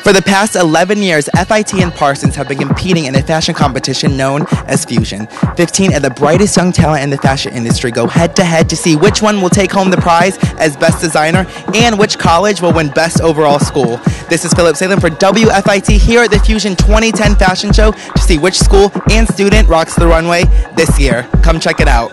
For the past 11 years, FIT and Parsons have been competing in a fashion competition known as Fusion. 15 of the brightest young talent in the fashion industry go head-to-head to see which one will take home the prize as Best Designer and which college will win Best Overall School. This is Philip Salem for WFIT here at the Fusion 2010 Fashion Show to see which school and student rocks the runway this year. Come check it out.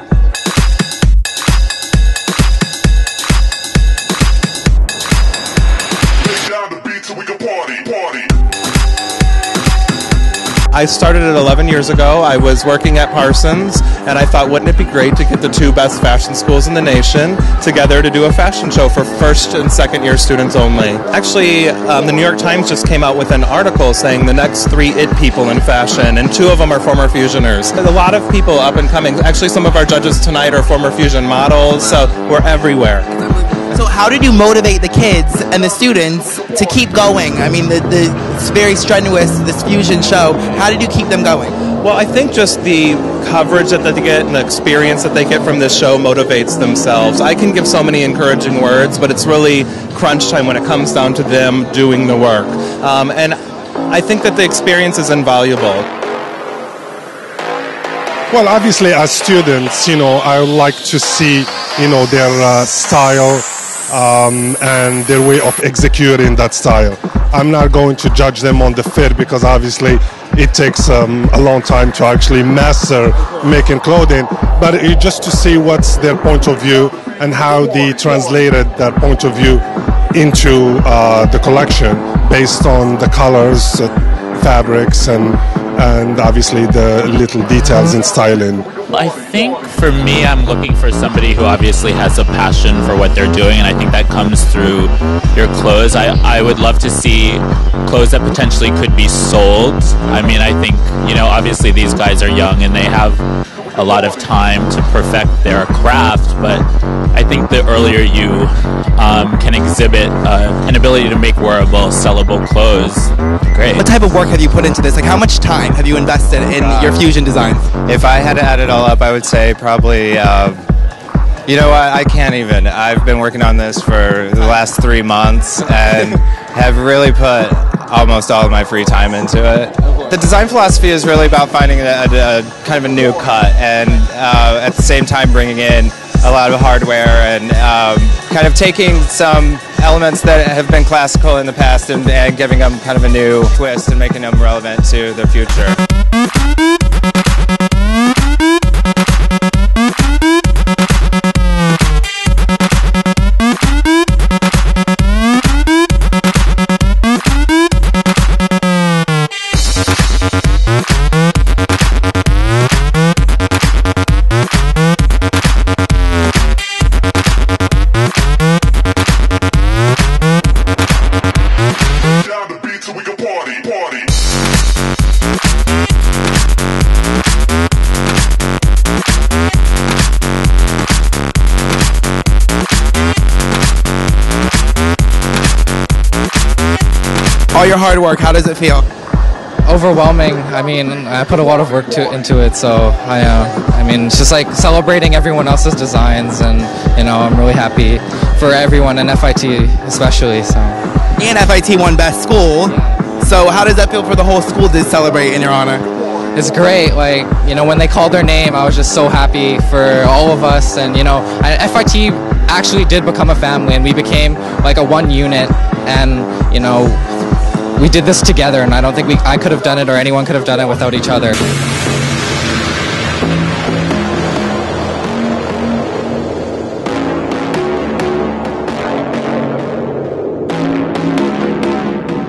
I started it 11 years ago. I was working at Parsons, and I thought, wouldn't it be great to get the two best fashion schools in the nation together to do a fashion show for first and second year students only. Actually, the New York Times just came out with an article saying the next 3 IT people in fashion, and 2 of them are former Fusioners. There's a lot of people up and coming. Actually, some of our judges tonight are former Fusion models, so we're everywhere. So how did you motivate the kids and the students to keep going? I mean, it's very strenuous, this Fusion show. How did you keep them going? Well, I think just the coverage that they get and the experience that they get from this show motivates themselves. I can give so many encouraging words, but it's really crunch time when it comes down to them doing the work. And I think that the experience is invaluable. Well, obviously, as students, I would like to see, their style and their way of executing that style. I'm not going to judge them on the fit because obviously it takes a long time to actually master making clothing, but just to see what's their point of view and how they translated that point of view into the collection based on the colors, fabrics, and obviously the little details in styling. I think for me, I'm looking for somebody who obviously has a passion for what they're doing, and I think that comes through your clothes. I would love to see clothes that potentially could be sold. I mean, I think, obviously these guys are young and they have a lot of time to perfect their craft, but I think the earlier you can exhibit an ability to make wearable, sellable clothes, great. What type of work have you put into this? Like, how much time have you invested in your Fusion designs? If I had to add it all up, I would say probably, you know what, I can't even. I've been working on this for the last 3 months and have really put almost all of my free time into it. The design philosophy is really about finding a kind of a new cut and at the same time bringing in a lot of hardware and kind of taking some elements that have been classical in the past and giving them kind of a new twist and making them relevant to the future. All your hard work, how does it feel? Overwhelming. I mean, I put a lot of work into it, so I mean, it's just like celebrating everyone else's designs, and I'm really happy for everyone in FIT especially. So. And FIT won Best School, so how does that feel for the whole school to celebrate in your honor? It's great. Like, when they called their name, I was just so happy for all of us, and FIT actually did become a family, and we became like a one unit, and we did this together, and I don't think I could have done it or anyone could have done it without each other.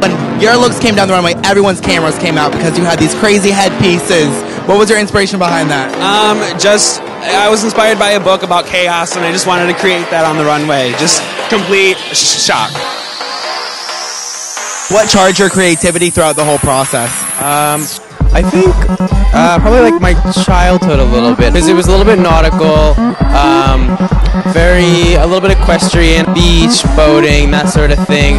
When your looks came down the runway, everyone's cameras came out because you had these crazy headpieces. What was your inspiration behind that? I was inspired by a book about chaos, and I just wanted to create that on the runway. Just complete shock. What charged your creativity throughout the whole process? I think probably like my childhood a little bit, because it was a little bit nautical, a little bit equestrian, beach, boating, that sort of thing.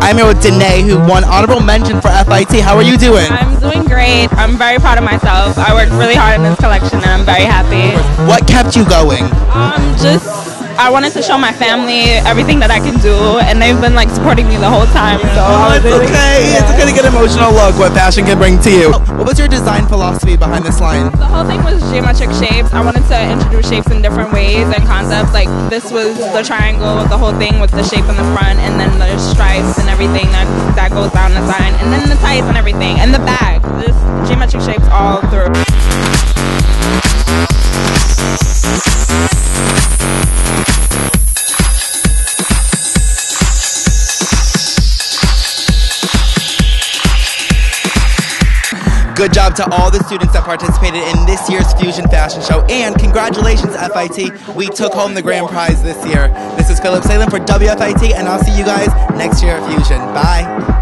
I I'm here with Danae, who won honorable mention for FIT. How are you doing? I'm doing great. I'm very proud of myself. I worked really hard in this collection and I'm very happy. What kept you going? I wanted to show my family everything that I can do, and they've been like supporting me the whole time. So it's okay. It's okay to get emotional. Look what fashion can bring to you. What was your design philosophy behind this line? The whole thing was geometric shapes. I wanted to introduce shapes in different ways and concepts. Like this was the triangle, the whole thing with the shape in the front, and then the stripes and everything that goes down the side, and then the tights and everything, and the bag. Just geometric shapes all through. Good job to all the students that participated in this year's Fusion Fashion Show, and congratulations, FIT. We took home the grand prize this year. This is Philip Salem for WFIT, and I'll see you guys next year at Fusion. Bye.